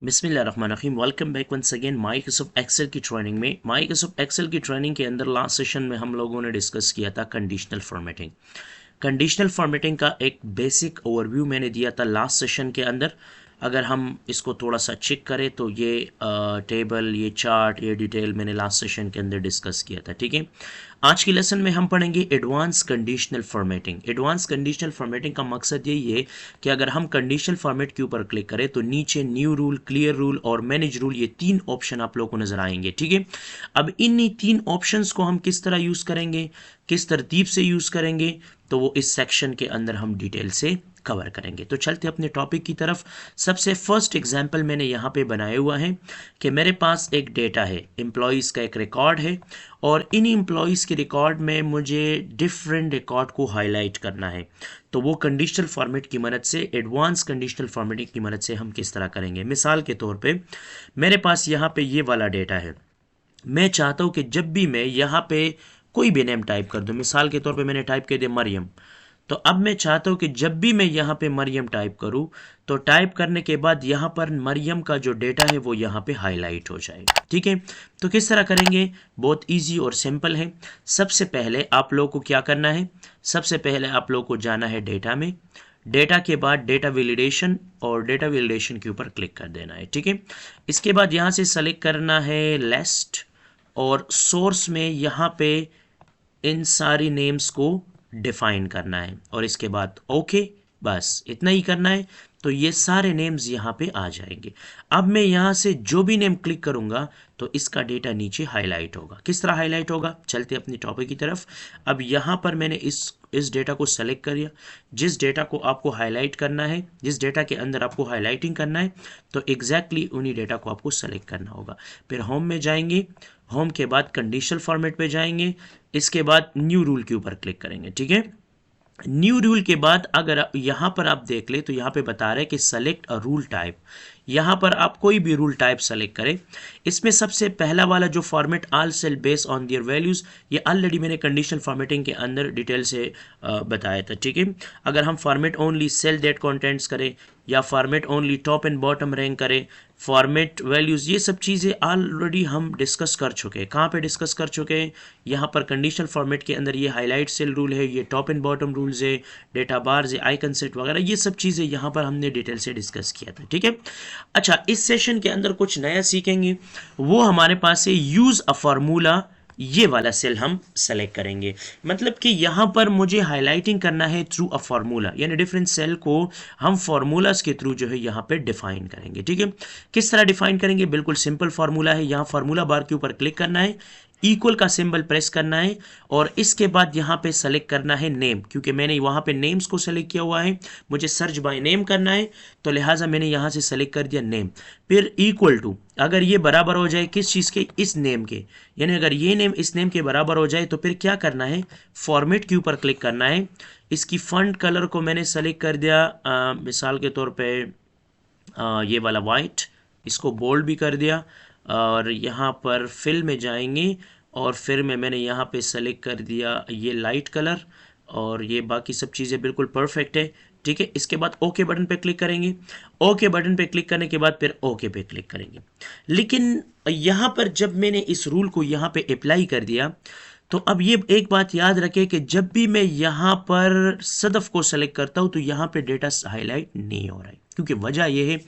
बिस्मिल्लाहिर्रहमानिर्रहीम। Welcome back once again Microsoft Excel की training में। माइक्रोसॉफ्ट एक्सेल की ट्रेनिंग के अंदर लास्ट सेशन में हम लोगों ने डिस्कस किया था कंडीशनल फॉर्मेटिंग। कंडीशनल फॉर्मेटिंग का एक बेसिक ओवरव्यू मैंने दिया था लास्ट सेशन के अंदर। अगर हम इसको थोड़ा सा चेक करें तो ये टेबल, ये चार्ट, ये डिटेल मैंने लास्ट सेशन के अंदर डिस्कस किया था। ठीक है, आज की लेसन में हम पढ़ेंगे advance conditional formatting. Advance conditional formatting का मकसद यही है कि अगर हम कंडीशनल फॉर्मेट के ऊपर क्लिक करें तो नीचे न्यू रूल, क्लियर रूल और मैनेज रूल, ये तीन ऑप्शन आप लोगों को नजर आएंगे। ठीक है, अब इन्हीं तीन ऑप्शंस को हम किस तरह यूज करेंगे, किस तरतीब से यूज करेंगे, तो वो इस सेक्शन के अंदर हम डिटेल से कवर करेंगे। तो चलते अपने टॉपिक की तरफ। सबसे फर्स्ट एग्जांपल मैंने यहाँ पे बनाया हुआ है कि मेरे पास एक डेटा है, एम्प्लॉयज़ का एक रिकॉर्ड है और इन एम्प्लॉयज़ के रिकॉर्ड में मुझे डिफरेंट रिकॉर्ड को हाईलाइट करना है। तो वो कंडीशनल फॉर्मेट की मदद से, एडवांस कंडीशनल फॉर्मेटिंग की मदद से हम किस तरह करेंगे। मिसाल के तौर पे मेरे पास यहाँ पे ये वाला डेटा है। मैं चाहता हूँ कि जब भी मैं यहाँ पे कोई भी नेम टाइप कर दूँ, मिसाल के तौर पे मैंने टाइप कर दिया मरियम, तो अब मैं चाहता हूं कि जब भी मैं यहां पे मरियम टाइप करूं तो टाइप करने के बाद यहां पर मरियम का जो डेटा है वो यहां पे हाईलाइट हो जाएगा। ठीक है, तो किस तरह करेंगे, बहुत इजी और सिंपल है। सबसे पहले आप लोगों को क्या करना है, सबसे पहले आप लोगों को जाना है डेटा में। डेटा के बाद डेटा वैलिडेशन, और डेटा वैलिडेशन के ऊपर क्लिक कर देना है। ठीक है, इसके बाद यहां से सेलेक्ट करना है लिस्ट, और सोर्स में यहां पे इन सारी नेम्स को डिफाइन करना है और इसके बाद ओके, बस इतना ही करना है। तो ये सारे नेम्स यहाँ पे आ जाएंगे। अब मैं यहाँ से जो भी नेम क्लिक करूँगा तो इसका डेटा नीचे हाईलाइट होगा। किस तरह हाईलाइट होगा, चलते अपनी टॉपिक की तरफ। अब यहाँ पर मैंने इस डेटा को सेलेक्ट कर लिया। जिस डेटा को आपको हाईलाइट करना है, जिस डेटा के अंदर आपको हाईलाइटिंग करना है, तो एग्जैक्टली उन्हीं डेटा को आपको सेलेक्ट करना होगा। फिर होम में जाएंगे, होम के बाद कंडीशनल फॉर्मेट पे जाएंगे, इसके बाद न्यू रूल के ऊपर क्लिक करेंगे। ठीक है, न्यू रूल के बाद अगर यहां पर आप देख ले तो यहां पे बता रहे हैं कि सेलेक्ट अ रूल टाइप। यहां पर आप कोई भी रूल टाइप सेलेक्ट करें। इसमें सबसे पहला वाला जो format all cell based on their values, ये ऑलरेडी मैंने कंडीशनल फॉर्मेटिंग के अंदर डिटेल से बताया था। ठीक है, अगर हम format only cell that contents करें या format only top and bottom rank करें, फॉर्मेट वैल्यूज़, ये सब चीज़ें ऑलरेडी हम डिस्कस कर चुके हैं। कहाँ पे डिस्कस कर चुके हैं, यहाँ पर कंडीशनल फॉर्मेट के अंदर ये हाईलाइट सेल रूल है, ये टॉप एंड बॉटम रूल्स है, डेटा बार्स है, आइकन सेट वगैरह, ये सब चीज़ें यहाँ पर हमने डिटेल से डिस्कस किया था। ठीक है, अच्छा, इस सेशन के अंदर कुछ नया सीखेंगे। वो हमारे पास है यूज़ अ फार्मूला, ये वाला सेल हम सेलेक्ट करेंगे। मतलब कि यहाँ पर मुझे हाईलाइटिंग करना है थ्रू अ फार्मूला, यानी डिफरेंट सेल को हम फार्मूलाज के थ्रू जो है यहाँ पे डिफाइन करेंगे। ठीक है, किस तरह डिफाइन करेंगे, बिल्कुल सिंपल फार्मूला है। यहाँ फार्मूला बार के ऊपर क्लिक करना है, इक्वल का सिंबल प्रेस करना है और इसके बाद यहाँ पे सेलेक्ट करना है नेम, क्योंकि मैंने वहाँ पे नेम्स को सेलेक्ट किया हुआ है, मुझे सर्च बाय नेम करना है, तो लिहाजा मैंने यहाँ से सेलेक्ट कर दिया नेम। फिर इक्वल टू, अगर ये बराबर हो जाए किस चीज़ के, इस नेम के, यानी अगर ये नेम इस नेम के बराबर हो जाए तो फिर क्या करना है, फॉर्मेट के ऊपर क्लिक करना है। इसकी फंट कलर को मैंने सेलेक्ट कर दिया, मिसाल के तौर पे ये वाला वाइट, इसको बोल्ड भी कर दिया। और यहाँ पर फिल में जाएंगे और फिर मैंने यहाँ पे सेलेक्ट कर दिया ये लाइट कलर, और ये बाकी सब चीज़ें बिल्कुल परफेक्ट है। ठीक है, इसके बाद ओके बटन पे क्लिक करेंगे। ओके बटन पे क्लिक करने के बाद फिर ओके पे क्लिक करेंगे। लेकिन यहाँ पर जब मैंने इस रूल को यहाँ पे अप्लाई कर दिया, तो अब ये एक बात याद रखें कि जब भी मैं यहाँ पर सदफ को सेलेक्ट करता हूँ तो यहाँ पे डेटा हाईलाइट नहीं हो रहा है, क्योंकि वजह यह है,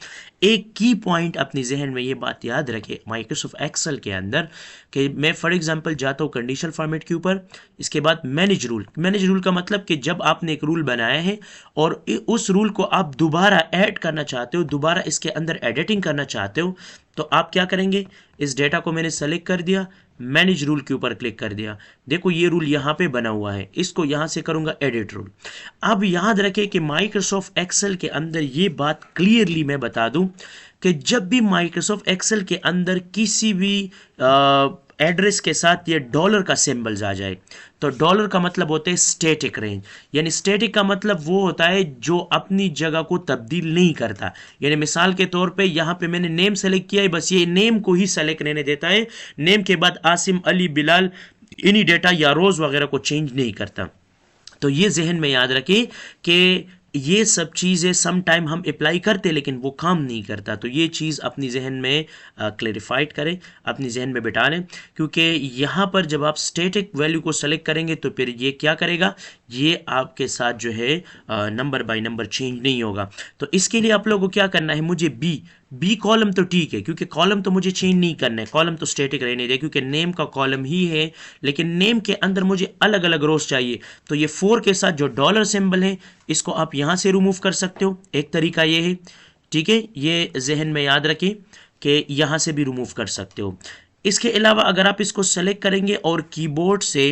एक की पॉइंट अपने जहन में ये बात याद रखें माइक्रोसॉफ्ट एक्सेल के अंदर, कि मैं फॉर एग्जांपल जाता हूँ कंडीशनल फॉर्मेट के ऊपर, इसके बाद मैनेज रूल। मैनेज रूल का मतलब कि जब आपने एक रूल बनाया है और उस रूल को आप दोबारा ऐड करना चाहते हो, दोबारा इसके अंदर एडिटिंग करना चाहते हो, तो आप क्या करेंगे, इस डेटा को मैंने सेलेक्ट कर दिया, मैनेज रूल के ऊपर क्लिक कर दिया। देखो ये रूल यहाँ पे बना हुआ है, इसको यहाँ से करूँगा एडिट रूल। अब याद रखें कि माइक्रोसॉफ्ट एक्सेल के अंदर ये बात क्लियरली मैं बता दूं कि जब भी माइक्रोसॉफ्ट एक्सेल के अंदर किसी भी एड्रेस के साथ ये डॉलर का सिंबल्स आ जाए, तो डॉलर का मतलब होता है स्टैटिक रेंज, यानी स्टैटिक का मतलब वो होता है जो अपनी जगह को तब्दील नहीं करता। यानी मिसाल के तौर पे यहाँ पे मैंने नेम सेलेक्ट किया है, बस ये नेम को ही सेलेक्ट रहने देता है, नेम के बाद आसिम, अली, बिलाल, इन्हीं डेटा या रोज वगैरह को चेंज नहीं करता। तो ये जहन में याद रखें कि ये सब चीज़ें सम टाइम हम अप्लाई करते लेकिन वो काम नहीं करता, तो ये चीज़ अपनी जहन में क्लैरिफाइड करें, अपनी जहन में बिठा लें, क्योंकि यहाँ पर जब आप स्टैटिक वैल्यू को सेलेक्ट करेंगे तो फिर ये क्या करेगा, ये आपके साथ जो है नंबर बाय नंबर चेंज नहीं होगा। तो इसके लिए आप लोगों को क्या करना है, मुझे बी कॉलम तो ठीक है, क्योंकि कॉलम तो मुझे चेंज नहीं करना है, कॉलम तो स्टैटिक रहने दे, क्योंकि नेम का कॉलम ही है, लेकिन नेम के अंदर मुझे अलग अलग रोज चाहिए। तो ये 4 के साथ जो डॉलर सिंबल है इसको आप यहाँ से रिमूव कर सकते हो, एक तरीका ये है, ठीक है, ये जहन में याद रखें कि यहाँ से भी रिमूव कर सकते हो। इसके अलावा अगर आप इसको सेलेक्ट करेंगे और कीबोर्ड से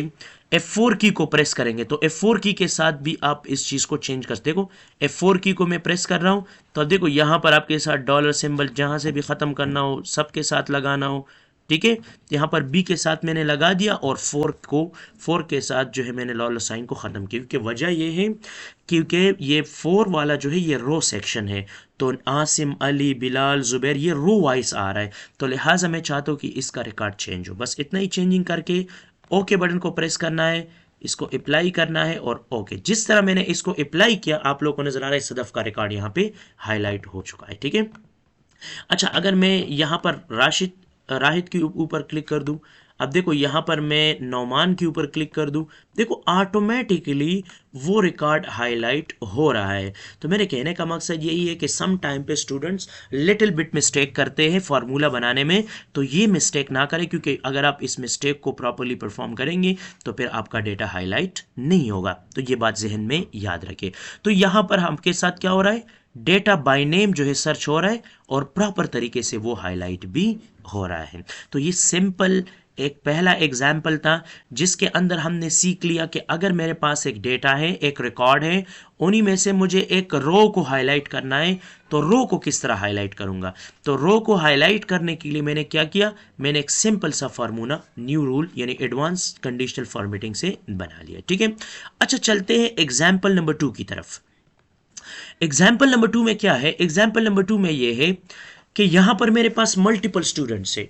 F4 की को प्रेस करेंगे तो F4 की के साथ भी आप इस चीज़ को चेंज कर, देखो F4 की को मैं प्रेस कर रहा हूँ तो अब देखो यहाँ पर आपके साथ डॉलर सिंबल जहाँ से भी ख़त्म करना हो सबके साथ लगाना हो, ठीक है, यहाँ पर बी के साथ मैंने लगा दिया और 4 के साथ जो है मैंने डॉलर साइन को ख़त्म किया, क्योंकि वजह ये है क्योंकि ये 4 वाला जो है ये रो सेक्शन है, तो आसिम, अली, बिलाल, ज़ुबैर ये रो वाइज आ रहा है, तो लिहाजा मैं चाहता हूँ कि इसका रिकॉर्ड चेंज हो। बस इतना ही चेंजिंग करके ओके बटन को प्रेस करना है, इसको अप्लाई करना है और ओके। जिस तरह मैंने इसको अप्लाई किया आप लोगों को नजर आ रहा है सदफ का रिकॉर्ड यहाँ पे हाईलाइट हो चुका है, ठीक है। अच्छा, अगर मैं यहाँ पर राहिद के ऊपर क्लिक कर दूं, अब देखो यहाँ पर मैं नौमान के ऊपर क्लिक कर दूं, देखो ऑटोमेटिकली वो रिकॉर्ड हाईलाइट हो रहा है। तो मेरे कहने का मकसद यही है कि सम टाइम पे स्टूडेंट्स लिटिल बिट मिस्टेक करते हैं फार्मूला बनाने में, तो ये मिस्टेक ना करें, क्योंकि अगर आप इस मिस्टेक को प्रॉपर्ली परफॉर्म करेंगे तो फिर आपका डेटा हाईलाइट नहीं होगा, तो ये बात जहन में याद रखें। तो यहाँ पर आपके साथ क्या हो रहा है, डेटा बाय नेम जो है सर्च हो रहा है और प्रॉपर तरीके से वो हाईलाइट भी हो रहा है। तो ये सिंपल एक पहला एग्जाम्पल था जिसके अंदर हमने सीख लिया कि अगर मेरे पास एक डेटा है, एक रिकॉर्ड है, उन्हीं में से मुझे एक रो को हाईलाइट करना है, तो रो को किस तरह हाईलाइट करूंगा। तो रो को हाईलाइट करने के लिए मैंने क्या किया, मैंने एक सिंपल सा फार्मूला न्यू रूल यानी एडवांस कंडीशनल फॉर्मेटिंग से बना लिया, ठीक है। अच्छा, चलते हैं एग्जाम्पल नंबर 2 की तरफ। एग्जाम्पल नंबर 2 में क्या है, एग्जाम्पल नंबर 2 में यह है कि यहां पर मेरे पास मल्टीपल स्टूडेंट्स है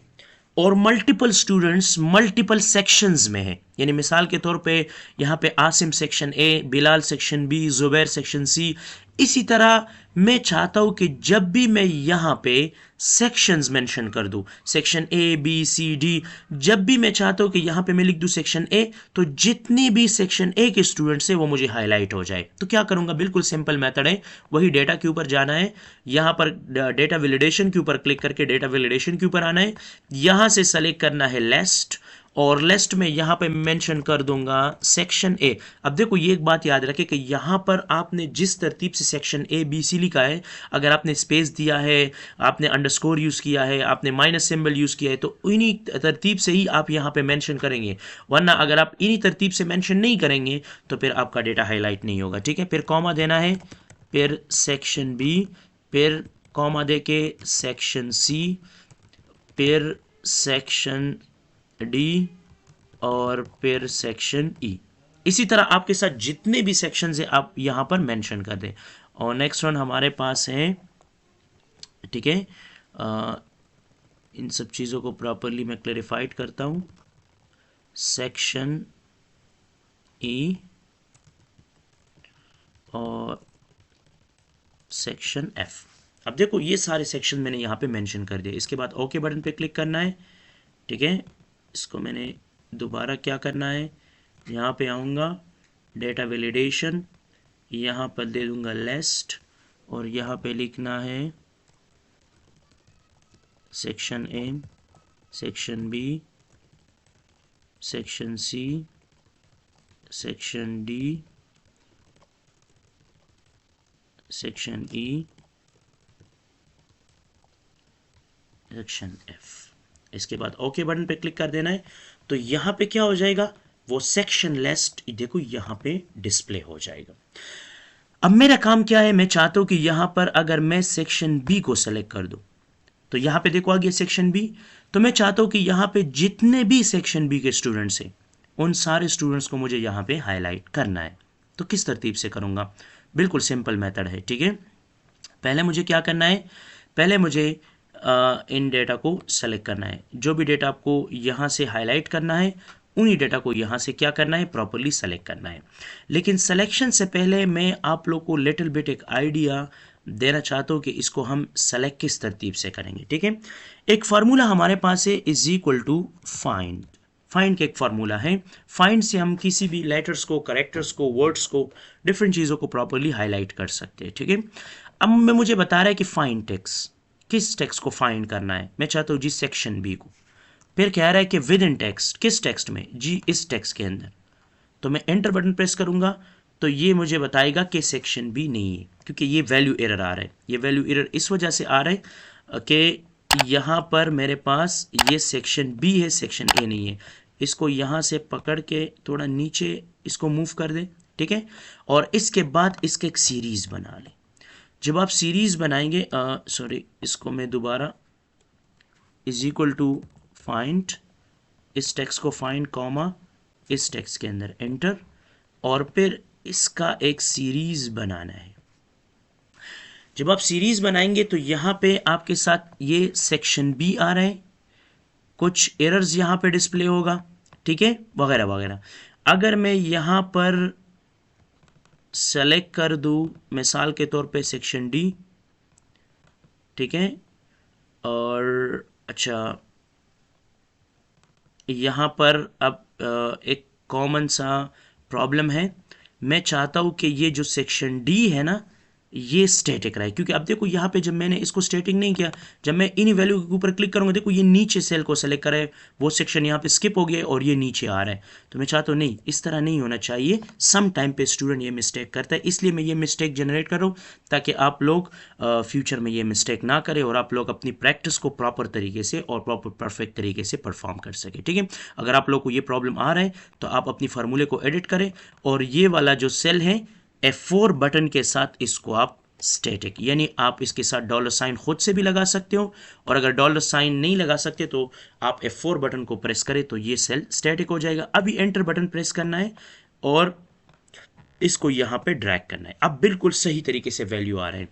और मल्टीपल स्टूडेंट्स मल्टीपल सेक्शंस में है, यानी मिसाल के तौर पे यहाँ पे Asim section A, Bilal section B, Zubair section C. इसी तरह मैं चाहता हूं कि जब भी मैं यहाँ पे सेक्शंस मेंशन कर दूं, section A B C D, जब भी मैं चाहता हूं कि यहाँ पे मैं लिख दूं सेक्शन ए, तो जितनी भी सेक्शन ए के स्टूडेंट्स है वो मुझे हाईलाइट हो जाए। तो क्या करूंगा, बिल्कुल सिंपल मेथड है, वही डेटा के ऊपर जाना है, यहाँ पर डेटा वैलिडेशन के ऊपर क्लिक करके डेटा वैलिडेशन के ऊपर आना है, यहाँ से सेलेक्ट करना है लिस्ट और लिस्ट में यहाँ पे मेंशन कर दूंगा सेक्शन ए। अब देखो ये एक बात याद रखें कि यहाँ पर आपने जिस तरतीब से सेक्शन ए बी सी लिखा है, अगर आपने स्पेस दिया है, आपने अंडरस्कोर यूज़ किया है, आपने माइनस सिंबल यूज़ किया है, तो इन्हीं तरतीब से ही आप यहाँ पे मेंशन करेंगे, वरना अगर आप इन्हीं तरतीब से मेंशन नहीं करेंगे तो फिर आपका डेटा हाईलाइट नहीं होगा, ठीक है। फिर कॉमा देना है, फिर सेक्शन बी, फिर कॉमा दे के सेक्शन सी, फिर सेक्शन डी और फिर सेक्शन ई। इसी तरह आपके साथ जितने भी सेक्शंस हैं आप यहां पर मेंशन कर दें। और नेक्स्ट वन हमारे पास है, ठीक है, इन सब चीज़ों को प्रॉपरली मैं क्लैरिफाइड करता हूं, सेक्शन ई और सेक्शन एफ। अब देखो ये सारे सेक्शन मैंने यहाँ पे मेंशन कर दिए। इसके बाद ओके बटन पे क्लिक करना है, ठीक है। इसको मैंने दोबारा क्या करना है, यहाँ पे आऊँगा डेटा वैलिडेशन, यहाँ पर दे दूँगा लिस्ट और यहाँ पे लिखना है section A, section B, section C, section D, section E, section F. इसके बाद ओके बटन पे क्लिक कर देना है, तो यहाँ पे क्या हो जाएगा, वो सेक्शन लिस्ट देखो यहाँ पे डिस्प्ले हो जाएगा। अब मेरा काम क्या है, मैं चाहता हूँ कि यहाँ पर अगर मैं सेक्शन बी को सेलेक्ट कर दूँ, तो यहाँ पे देखो आ गया सेक्शन बी। तो मैं चाहता हूँ कि यहाँ पे जितने भी सेक्शन बी के स्टूडेंट्स हैं उन सारे स्टूडेंट्स को मुझे यहाँ पे हाईलाइट करना है। तो किस तरतीब से करूँगा, बिल्कुल सिंपल मेथड है, ठीक है। पहले मुझे क्या करना है, पहले मुझे इन डेटा को सेलेक्ट करना है, जो भी डेटा आपको यहाँ से हाईलाइट करना है उन्हीं डेटा को यहाँ से क्या करना है, प्रॉपरली सेलेक्ट करना है। लेकिन सिलेक्शन से पहले मैं आप लोग को लिटिल बिट एक आइडिया देना चाहता हूँ कि इसको हम सेलेक्ट किस तरतीब से करेंगे। ठीक है, एक फार्मूला हमारे पास है, is equal to find. Find का एक फार्मूला है, फाइंड से हम किसी भी लेटर्स को, करेक्टर्स को, वर्ड्स को, डिफरेंट चीज़ों को प्रॉपरली हाईलाइट कर सकते हैं। ठीक है, अब मैं मुझे बता रहा है कि फाइंड टेक्स्ट, किस टेक्स्ट को फाइंड करना है, मैं चाहता हूँ जी सेक्शन बी को। फिर कह रहा है कि विद इन टेक्स्ट, किस टेक्स्ट में, जी इस टेक्स्ट के अंदर। तो मैं एंटर बटन प्रेस करूंगा तो ये मुझे बताएगा कि सेक्शन बी नहीं है, क्योंकि ये वैल्यू एरर आ रहा है। ये वैल्यू एरर इस वजह से आ रहा है कि यहाँ पर मेरे पास ये सेक्शन बी है, सेक्शन ए नहीं है। इसको यहाँ से पकड़ के थोड़ा नीचे इसको मूव कर दे। ठीक है, और इसके बाद इसके एक सीरीज़ बना लें। जब आप सीरीज़ बनाएंगे, सॉरी, इसको मैं दोबारा, इज इक्वल टू फाइंड, इस टेक्स्ट को फाइंड कॉमा इस टेक्स्ट के अंदर एंटर, और फिर इसका एक सीरीज बनाना है। जब आप सीरीज बनाएंगे तो यहां पे आपके साथ ये सेक्शन बी आ रहा है, कुछ एरर्स यहां पे डिस्प्ले होगा, ठीक है, वगैरह वगैरह। अगर मैं यहां पर सेलेक्ट कर दूं मिसाल के तौर पे सेक्शन डी, ठीक है, और अच्छा यहाँ पर अब एक कॉमन सा प्रॉब्लम है। मैं चाहता हूँ कि ये जो सेक्शन डी है ना, ये स्टैटिक रहे, क्योंकि अब देखो यहाँ पे जब मैंने इसको स्टैटिक नहीं किया, जब मैं इन वैल्यू के ऊपर क्लिक करूँगा, देखो ये नीचे सेल को सेलेक्ट करे, वो सेक्शन यहाँ पे स्किप हो गया और ये नीचे आ रहा है। तो मैं चाहता हूँ नहीं, इस तरह नहीं होना चाहिए। सम टाइम पे स्टूडेंट ये मिस्टेक करता है, इसलिए मैं ये मिस्टेक जनरेट कर रहा हूँ ताकि आप लोग फ्यूचर में ये मिस्टेक ना करें और आप लोग अपनी प्रैक्टिस को प्रॉपर तरीके से और प्रॉपर परफेक्ट तरीके से परफॉर्म कर सके। ठीक है, अगर आप लोग को ये प्रॉब्लम आ रहा है तो आप अपनी फार्मूले को एडिट करें और ये वाला जो सेल है F4 बटन के साथ इसको आप स्टैटिक, यानी आप इसके साथ डॉलर साइन खुद से भी लगा सकते हो, और अगर डॉलर साइन नहीं लगा सकते तो आप F4 बटन को प्रेस करें तो ये सेल स्टैटिक हो जाएगा। अभी एंटर बटन प्रेस करना है और इसको यहां पे ड्रैग करना है। अब बिल्कुल सही तरीके से वैल्यू आ रहे हैं।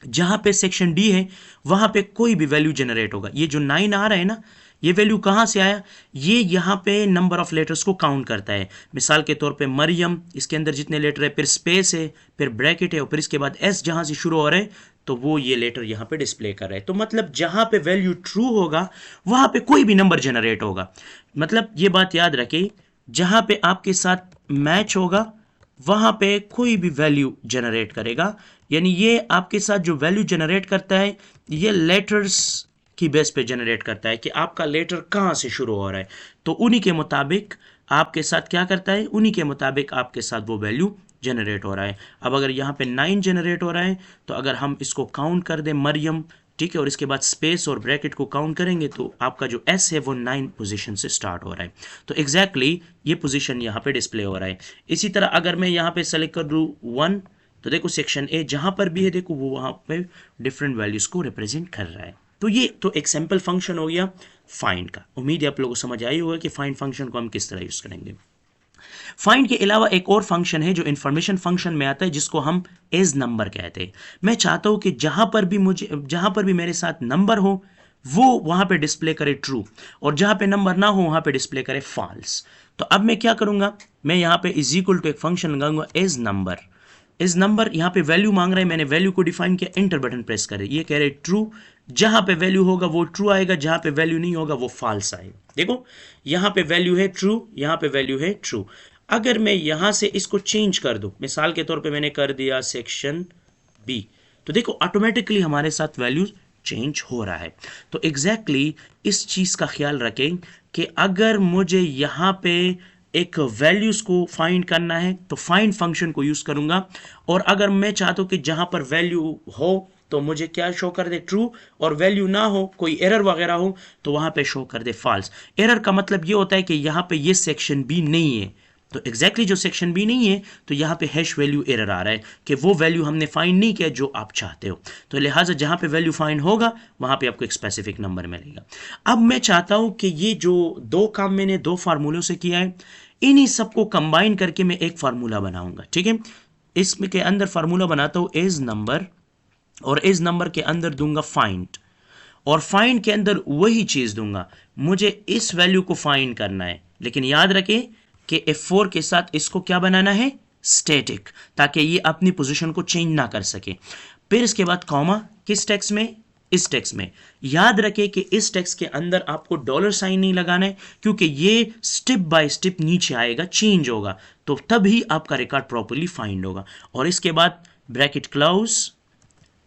जहां पे सेक्शन डी है वहां पे कोई भी वैल्यू जनरेट होगा। ये जो 9 आ रहा है ना, ये वैल्यू कहां से आया, ये यहां पे नंबर ऑफ लेटर्स को काउंट करता है। मिसाल के तौर पे मरियम, इसके अंदर जितने लेटर है, फिर स्पेस है, फिर ब्रैकेट है, और फिर इसके बाद एस जहां से शुरू हो रहा है, तो वो ये लेटर यहां पे डिस्प्ले कर रहा है। तो मतलब जहां पे वैल्यू ट्रू होगा वहां पे कोई भी नंबर जनरेट होगा। मतलब ये बात याद रखें, जहां पे आपके साथ मैच होगा वहां पे कोई भी वैल्यू जनरेट करेगा। यानी ये आपके साथ जो वैल्यू जनरेट करता है ये लेटर्स की बेस पे जनरेट करता है कि आपका लेटर कहां से शुरू हो रहा है, तो उन्हीं के मुताबिक आपके साथ क्या करता है, उन्हीं के मुताबिक आपके साथ वो वैल्यू जनरेट हो रहा है। अब अगर यहाँ पे 9 जनरेट हो रहा है तो अगर हम इसको काउंट कर दें मरियम, ठीक है, और इसके बाद स्पेस और ब्रैकेट को काउंट करेंगे तो आपका जो एस है वो 9 पोजीशन से स्टार्ट हो रहा है। तो एग्जैक्टली ये पोजीशन यहाँ पे डिस्प्ले हो रहा है। इसी तरह अगर मैं यहाँ पे सेलेक्ट कर दूँ 1, तो देखो सेक्शन ए जहाँ पर भी है देखो वो वहाँ पे डिफरेंट वैल्यूज़ को रिप्रेजेंट कर रहा है। तो ये तो एक सैम्पल फंक्शन हो गया फाइंड का। उम्मीद है आप लोगों को समझ आई होगा कि फाइंड फंक्शन को हम किस तरह यूज़ करेंगे। फाइंड के अलावा एक और फंक्शन है जो इंफॉर्मेशन फंक्शन में आता है, जिसको हम एज नंबर कहते हैं। मैं चाहता हूं कि जहां पर भी मेरे साथ नंबर हो वो वहां पे डिस्प्ले करे ट्रू, और जहां पे नंबर ना हो वहां पे डिस्प्ले करे फॉल्स। तो अब मैं क्या करूंगा, मैं यहां पे इज इक्वल टू एक फंक्शन लगाऊंगा एज नंबर। इस नंबर यहाँ पे वैल्यू मांग रहा है, मैंने वैल्यू को डिफाइन किया, एंटर बटन प्रेस करें, ये कह रहे ट्रू। जहां पे वैल्यू होगा वो ट्रू आएगा, जहां पे वैल्यू नहीं होगा वो फॉल्स आएगा। देखो यहां पे वैल्यू है ट्रू, यहां पे वैल्यू है ट्रू। अगर मैं यहां से इसको चेंज कर दूं, मिसाल के तौर पे मैंने कर दिया सेक्शन बी, तो देखो ऑटोमेटिकली हमारे साथ वैल्यू चेंज हो रहा है। तो एग्जैक्टली इस चीज का ख्याल रखें कि अगर मुझे यहां पे एक वैल्यूज को फाइंड करना है तो फाइंड फंक्शन को यूज करूंगा, और अगर मैं चाहता हूं कि जहां पर वैल्यू हो तो मुझे क्या शो कर दे ट्रू, और वैल्यू ना हो, कोई एरर वगैरह हो, तो वहां पे शो कर दे फॉल्स। एरर का मतलब ये होता है कि यहां पे ये सेक्शन बी नहीं है, तो एग्जैक्टली जो सेक्शन बी नहीं है तो यहाँ पे हैश वैल्यू एरर आ रहा है कि वो वैल्यू हमने फाइंड नहीं किया जो आप चाहते हो। तो लिहाजा जहाँ पे वैल्यू फाइंड होगा वहाँ पे आपको एक स्पेसिफिक नंबर मिलेगा। अब मैं चाहता हूँ कि ये जो दो काम मैंने दो फार्मूलों से किया है, इन्हीं सबको कंबाइन करके मैं एक फार्मूला बनाऊंगा। ठीक है, इसमें के अंदर फार्मूला बनाता हूँ एज नंबर, और एज नंबर के अंदर दूंगा फाइंड, और फाइंड के अंदर वही चीज दूंगा। मुझे इस वैल्यू को फाइंड करना है, लेकिन याद रखें कि F4 के साथ इसको क्या बनाना है, स्टैटिक, ताकि ये अपनी पोजीशन को चेंज ना कर सके। फिर इसके बाद कॉमा, किस टेक्स्ट में, इस टेक्स्ट में। याद रखें कि इस टेक्स्ट के अंदर आपको डॉलर साइन नहीं लगाना है, क्योंकि ये स्टेप बाय स्टेप नीचे आएगा, चेंज होगा, तो तभी आपका रिकॉर्ड प्रॉपर्ली फाइंड होगा। और इसके बाद ब्रैकेट क्लोज,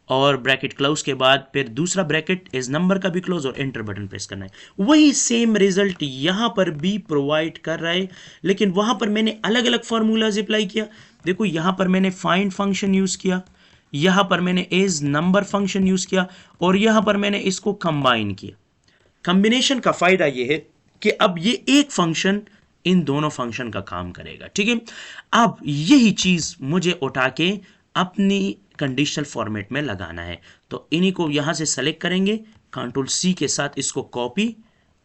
और ब्रैकेट क्लोज के बाद फिर दूसरा ब्रैकेट इस नंबर का भी क्लोज, और एंटर बटन प्रेस करना है। वही सेम रिजल्ट यहां पर भी प्रोवाइड कर रहा है, लेकिन वहां पर मैंने अलग अलग फार्मूलाज अप्लाई किया। देखो यहां पर मैंने फाइंड फंक्शन यूज किया, यहां पर मैंने इज नंबर फंक्शन यूज किया, और यहां पर मैंने इसको कंबाइन किया। कॉम्बिनेशन का फायदा यह है कि अब ये एक फंक्शन इन दोनों फंक्शन का काम करेगा, ठीक है। अब यही चीज मुझे उठा के अपनी कंडीशनल फॉर्मेट में लगाना है, तो इन्हीं को यहां से सेलेक्ट करेंगे, कंट्रोल सी के साथ इसको कॉपी,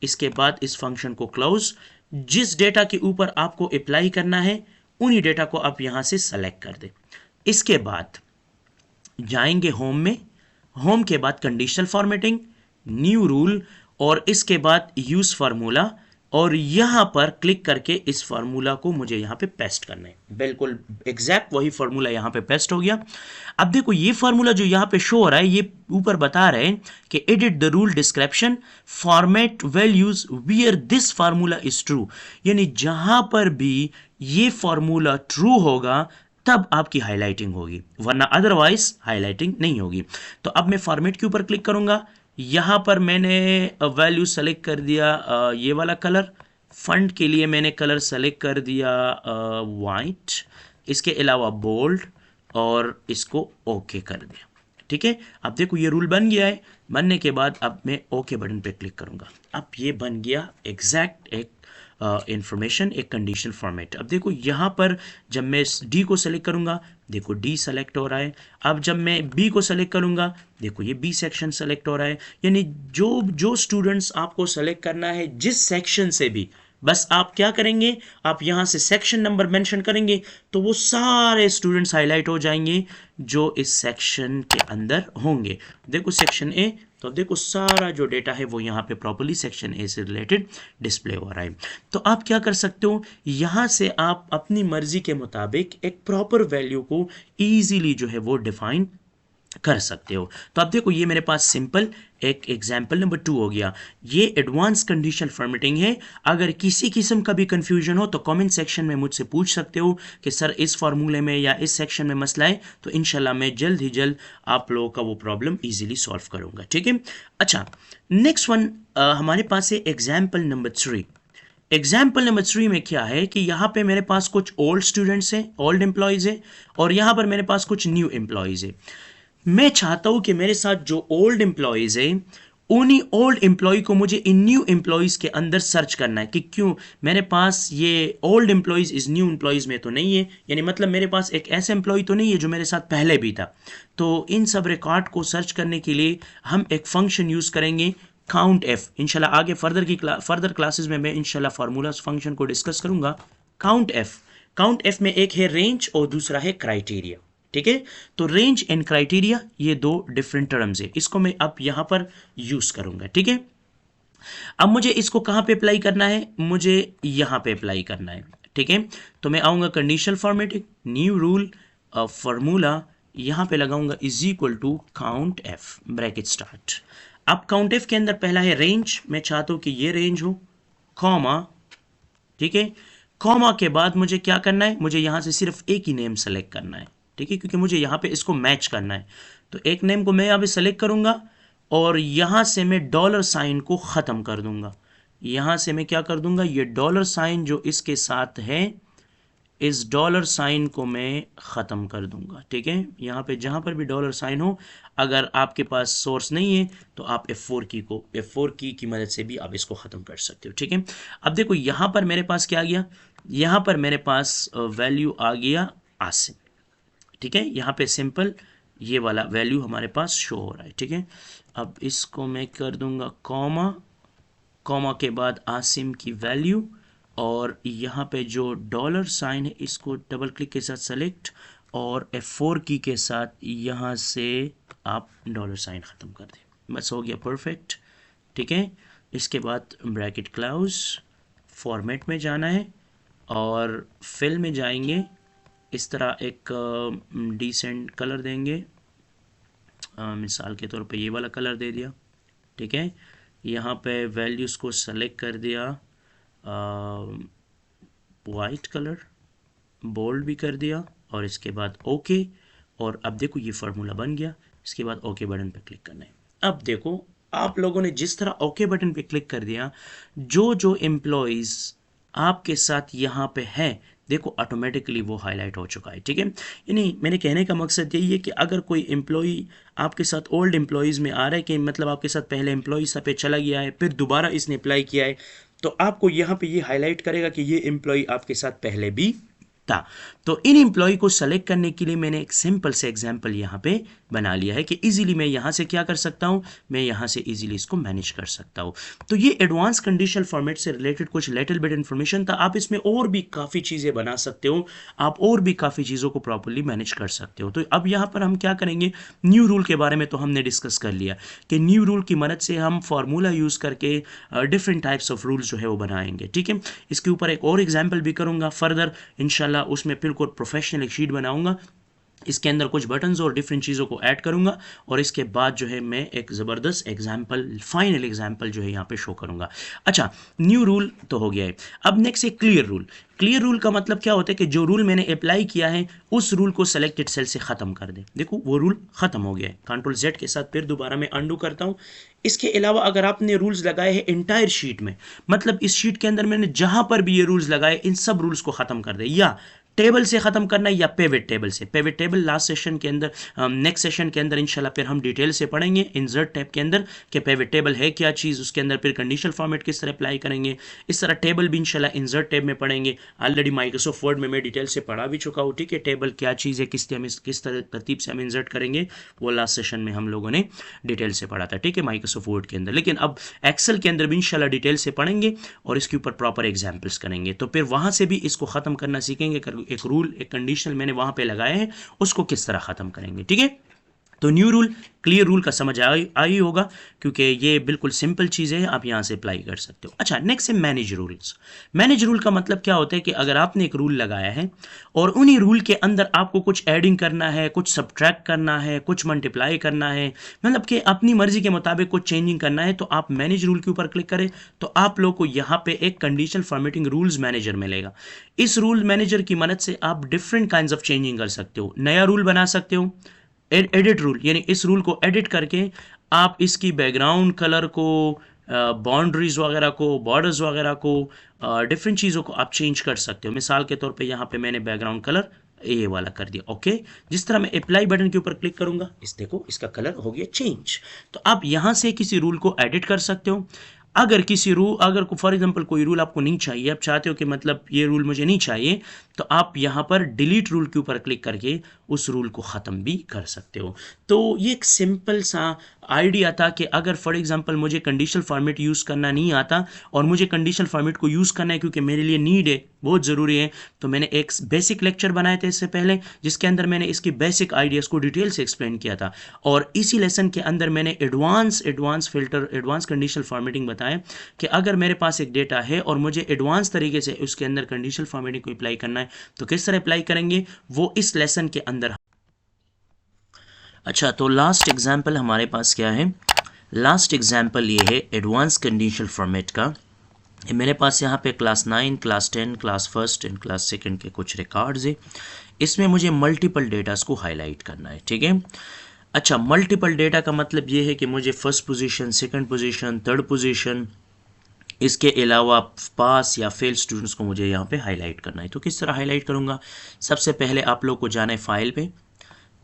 इसके बाद इस फंक्शन को क्लोज। जिस डेटा के ऊपर आपको अप्लाई करना है उन्हीं डेटा को आप यहां से सेलेक्ट कर दे। इसके बाद जाएंगे होम में, होम के बाद कंडीशनल फॉर्मेटिंग, न्यू रूल, और इसके बाद यूज फार्मूला, और यहां पर क्लिक करके इस फार्मूला को मुझे यहां पे पेस्ट करना है। बिल्कुल एग्जैक्ट वही फार्मूला यहां पे पेस्ट हो गया। अब देखो ये फार्मूला जो यहां पे शो हो रहा है, ये ऊपर बता रहे हैं कि edit the rule description format values wear this formula is true, यानी जहां पर भी ये फार्मूला ट्रू होगा तब आपकी हाईलाइटिंग होगी, वरना अदरवाइज हाईलाइटिंग नहीं होगी। तो अब मैं फॉर्मेट के ऊपर क्लिक करूंगा, यहां पर मैंने वैल्यू सेलेक्ट कर दिया ये वाला कलर, फंड के लिए मैंने कलर सेलेक्ट कर दिया वाइट, इसके अलावा बोल्ड, और इसको ओके कर दिया, ठीक है। अब देखो ये रूल बन गया है। बनने के बाद अब मैं ओके बटन पे क्लिक करूंगा, अब ये बन गया एग्जैक्ट एक इंफॉर्मेशन, एक कंडीशनल फॉर्मेट। अब देखो यहाँ पर जब मैं डी को सेलेक्ट करूंगा, देखो डी सेलेक्ट हो रहा है। अब जब मैं बी को सेलेक्ट करूंगा, देखो ये बी सेक्शन सेलेक्ट हो रहा है। यानी जो जो स्टूडेंट्स आपको सेलेक्ट करना है जिस सेक्शन से भी, बस आप क्या करेंगे, आप यहां से सेक्शन नंबर मेंशन करेंगे तो वो सारे स्टूडेंट्स हाईलाइट हो जाएंगे जो इस सेक्शन के अंदर होंगे। देखो सेक्शन ए, तो देखो सारा जो डेटा है वो यहाँ पे प्रॉपर्ली सेक्शन ए से रिलेटेड डिस्प्ले हो रहा है। तो आप क्या कर सकते हो, यहाँ से आप अपनी मर्जी के मुताबिक एक प्रॉपर वैल्यू को इजीली जो है वो डिफाइन कर सकते हो। तो अब देखो ये मेरे पास सिंपल एक एग्जाम्पल नंबर 2 हो गया। ये एडवांस कंडीशनल फॉर्मेटिंग है। अगर किसी किस्म का भी कंफ्यूजन हो तो कमेंट सेक्शन में मुझसे पूछ सकते हो कि सर इस फार्मूले में या इस सेक्शन में मसला है, तो इंशाल्लाह मैं जल्द ही जल्द आप लोगों का वो प्रॉब्लम इजीली सॉल्व करूंगा, ठीक है। अच्छा, नेक्स्ट वन हमारे पास है एग्जाम्पल नंबर 3। एग्जाम्पल नंबर 3 में क्या है कि यहाँ पे मेरे पास कुछ ओल्ड स्टूडेंट्स हैं, ओल्ड एम्प्लॉयज़ हैं, और यहाँ पर मेरे पास कुछ न्यू एम्प्लॉयज़ हैं। मैं चाहता हूं कि मेरे साथ जो ओल्ड एम्प्लॉयज़ हैं उन्हीं ओल्ड एम्प्लॉय को मुझे इन न्यू एम्प्लॉयज़ के अंदर सर्च करना है कि क्यों मेरे पास ये ओल्ड एम्प्लॉयज़ इस न्यू एम्प्लॉयज़ में तो नहीं है, यानी मतलब मेरे पास एक ऐसा एम्प्लॉय तो नहीं है जो मेरे साथ पहले भी था। तो इन सब रिकॉर्ड को सर्च करने के लिए हम एक फंक्शन यूज़ करेंगे काउंट एफ। इंशाल्लाह आगे फर्दर क्लासेस में मैं इंशाल्लाह फार्मूलाज फंक्शन को डिस्कस करूंगा। काउंट एफ में एक है रेंज और दूसरा है क्राइटेरिया, ठीक है। तो रेंज एंड क्राइटेरिया ये दो डिफरेंट टर्म्स है, इसको मैं अब यहां पर यूज करूंगा, ठीक है। अब मुझे इसको कहां पे अप्लाई करना है, मुझे यहां पे अप्लाई करना है, ठीक है। तो मैं आऊंगा conditional formatting, new rule, formula, यहां पे लगाऊंगा is equal to count F, bracket start. अब काउंट एफ के अंदर पहला है रेंज, मैं चाहता हूं कि ये रेंज हो, कॉमा, ठीक है। कॉमा के बाद मुझे क्या करना है, मुझे यहां से सिर्फ एक ही नेम सेलेक्ट करना है, ठीक है, क्योंकि मुझे यहाँ पे इसको मैच करना है। तो एक नेम को मैं यहाँ पे सेलेक्ट करूंगा और यहाँ से मैं डॉलर साइन को ख़त्म कर दूंगा। यहाँ से मैं क्या कर दूंगा, ये डॉलर साइन जो इसके साथ है इस डॉलर साइन को मैं ख़त्म कर दूंगा, ठीक है। यहाँ पे जहाँ पर भी डॉलर साइन हो, अगर आपके पास सोर्स नहीं है तो आप F4 की मदद से भी आप इसको ख़त्म कर सकते हो, ठीक है। अब देखो यहाँ पर मेरे पास क्या आ गया, यहाँ पर मेरे पास वैल्यू आ गया आसिम, ठीक है। यहाँ पे सिंपल ये वाला वैल्यू हमारे पास शो हो रहा है, ठीक है। अब इसको मैं कर दूंगा कॉमा के बाद आसिम की वैल्यू, और यहाँ पे जो डॉलर साइन है इसको डबल क्लिक के साथ सेलेक्ट, और F4 की के साथ यहाँ से आप डॉलर साइन ख़त्म कर दें, बस हो गया परफेक्ट, ठीक है। इसके बाद ब्रैकेट क्लोज, फॉर्मेट में जाना है और फिल में जाएंगे, इस तरह एक डिसेंट कलर देंगे, मिसाल के तौर पे ये वाला कलर दे दिया, ठीक है। यहाँ पे वैल्यूज़ को सेलेक्ट कर दिया, वाइट कलर, बोल्ड भी कर दिया और इसके बाद ओके। और अब देखो ये फार्मूला बन गया, इसके बाद ओके बटन पे क्लिक करना है। अब देखो आप लोगों ने जिस तरह ओके बटन पे क्लिक कर दिया, जो जो एम्प्लॉयज़ आपके साथ यहाँ पे है देखो ऑटोमेटिकली वो हाईलाइट हो चुका है, ठीक है। यानी मेरे कहने का मकसद यही है कि अगर कोई एम्प्लॉई आपके साथ ओल्ड एम्प्लॉयज़ में आ रहा है, कि मतलब आपके साथ पहले एम्प्लॉई पे चला गया है, फिर दोबारा इसने अप्लाई किया है, तो आपको यहाँ पे ये हाईलाइट करेगा कि ये एम्प्लॉई आपके साथ पहले भी था। तो इन एम्प्लॉय को सेलेक्ट करने के लिए मैंने एक सिंपल से एग्जांपल यहाँ पे बना लिया है कि इजीली मैं यहाँ से क्या कर सकता हूँ, मैं यहाँ से इजीली इसको मैनेज कर सकता हूँ। तो ये एडवांस कंडीशनल फॉर्मेट से रिलेटेड कुछ लिटिल बिट इन्फॉर्मेशन था। आप इसमें और भी काफ़ी चीज़ें बना सकते हो, आप और भी काफ़ी चीज़ों को प्रॉपरली मैनेज कर सकते हो। तो अब यहाँ पर हम क्या करेंगे, न्यू रूल के बारे में तो हमने डिस्कस कर लिया कि न्यू रूल की मदद से हम फार्मूला यूज़ करके डिफरेंट टाइप्स ऑफ रूल्स जो है वो बनाएंगे, ठीक है। इसके ऊपर एक और एग्जाम्पल भी करूँगा फर्दर इंशाल्लाह, उसमें बिल्कुल प्रोफेशनल एक शीट बनाऊंगा, इसके अंदर कुछ बटन्स और डिफरेंट चीज़ों को ऐड करूंगा और इसके बाद जो है मैं एक ज़बरदस्त एग्जाम्पल, फाइनल एग्जाम्पल जो है यहाँ पे शो करूंगा। अच्छा, न्यू रूल तो हो गया है। अब नेक्स्ट है क्लियर रूल। क्लियर रूल का मतलब क्या होता है कि जो रूल मैंने अप्लाई किया है उस रूल को सेलेक्टेड सेल से ख़त्म कर दे। देखो वो रूल ख़त्म हो गया है, कंट्रोल Z के साथ फिर दोबारा मैं अंडू करता हूँ। इसके अलावा अगर आपने रूल्स लगाए हैं इंटायर शीट में, मतलब इस शीट के अंदर मैंने जहाँ पर भी ये रूल्स लगाए इन सब रूल्स को ख़त्म कर दे, या टेबल से ख़त्म करना है या पेविट टेबल से। पेविट टेबल लास्ट सेशन के अंदर, नेक्स्ट सेशन के अंदर इंशाल्लाह फिर हम डिटेल से पढ़ेंगे इंसर्ट टैब के अंदर कि पेविट टेबल है क्या चीज़, उसके अंदर फिर कंडीशनल फॉर्मेट किस तरह अप्लाई करेंगे। इस तरह टेबल भी इंशाल्लाह इंसर्ट टैब में पढ़ेंगे। ऑलरेडी माइक्रोसॉफ्ट वर्ड में मैं डिटेल से पढ़ा भी चुका हूँ, ठीक है। टेबल क्या चीज़ है, किस तरह तरतीब से हम इंसर्ट करेंगे, वो लास्ट सेशन में हम लोगों ने डिटेल से पढ़ा था, ठीक है, माइक्रोसॉफ्ट वर्ड के अंदर। लेकिन अब एक्सेल के अंदर भी इंशाल्लाह डिटेल से पढ़ेंगे और इसके ऊपर प्रॉपर एग्जाम्पल्स करेंगे, तो फिर वहाँ से भी इसको ख़त्म करना सीखेंगे। एक रूल, एक कंडीशनल मैंने वहां पे लगाए हैं, उसको किस तरह खत्म करेंगे, ठीक है। तो न्यू रूल, क्लियर रूल का समझ आई होगा क्योंकि ये बिल्कुल सिंपल चीज़ें हैं, आप यहाँ से अप्लाई कर सकते हो। अच्छा, नेक्स्ट है मैनेज रूल्स। मैनेज रूल का मतलब क्या होता है कि अगर आपने एक रूल लगाया है और उन्हीं रूल के अंदर आपको कुछ एडिंग करना है, कुछ सब्ट्रैक्ट करना है, कुछ मल्टीप्लाई करना है, मतलब कि अपनी मर्जी के मुताबिक कुछ चेंजिंग करना है, तो आप मैनेज रूल के ऊपर क्लिक करें तो आप लोग को यहाँ पे एक कंडीशनल फॉर्मेटिंग रूल्स मैनेजर मिलेगा। इस रूल मैनेजर की मदद से आप डिफरेंट काइंड्स ऑफ चेंजिंग कर सकते हो, नया रूल बना सकते हो। एडिट रूल, यानी इस रूल को एडिट करके आप इसकी बैकग्राउंड कलर को, बाउंड्रीज वगैरह को, बॉर्डर्स वगैरह को, डिफरेंट चीज़ों को आप चेंज कर सकते हो। मिसाल के तौर पे यहाँ पे मैंने बैकग्राउंड कलर ये वाला कर दिया, ओके। जिस तरह मैं अप्लाई बटन के ऊपर क्लिक करूंगा, इस देखो इसका कलर हो गया चेंज। तो आप यहाँ से किसी रूल को एडिट कर सकते हो। अगर किसी रूल, अगर फॉर एग्जांपल कोई रूल आपको नहीं चाहिए, आप चाहते हो कि मतलब ये रूल मुझे नहीं चाहिए, तो आप यहाँ पर डिलीट रूल के ऊपर क्लिक करके उस रूल को ख़त्म भी कर सकते हो। तो ये एक सिंपल सा आइडिया था कि अगर फॉर एग्जांपल मुझे कंडीशनल फॉर्मेट यूज़ करना नहीं आता और मुझे कंडीशनल फॉर्मेट को यूज़ करना है क्योंकि मेरे लिए नीड है, बहुत ज़रूरी है, तो मैंने एक बेसिक लेक्चर बनाया था इससे पहले जिसके अंदर मैंने इसकी बेसिक आइडियाज़ को डिटेल से एक्सप्लेन किया था। और इसी लेसन के अंदर मैंने advance filter, advance conditional formatting बताया कि अगर मेरे पास एक डेटा है और मुझे एडवांस तरीके से उसके अंदर कंडीशनल फॉर्मेटिंग को अप्लाई करना है तो किस तरह अप्लाई करेंगे, वो इस लेसन के अंदर। अच्छा, तो लास्ट एग्जाम्पल हमारे पास क्या है, लास्ट एग्जाम्पल ये है एडवांस कंडीशनल फॉर्मेट का। मेरे पास यहाँ पे class 9, class 10, class first and class second के कुछ रिकॉर्ड्स है। इसमें मुझे मल्टीपल डेटास को हाईलाइट करना है, ठीक है। अच्छा, मल्टीपल डेटा का मतलब ये है कि मुझे first position, second position, third position, इसके अलावा पास या फेल स्टूडेंट्स को मुझे यहाँ पे हाईलाइट करना है। तो किस तरह हाईलाइट करूँगा, सबसे पहले आप लोग को जाना है फाइल पे,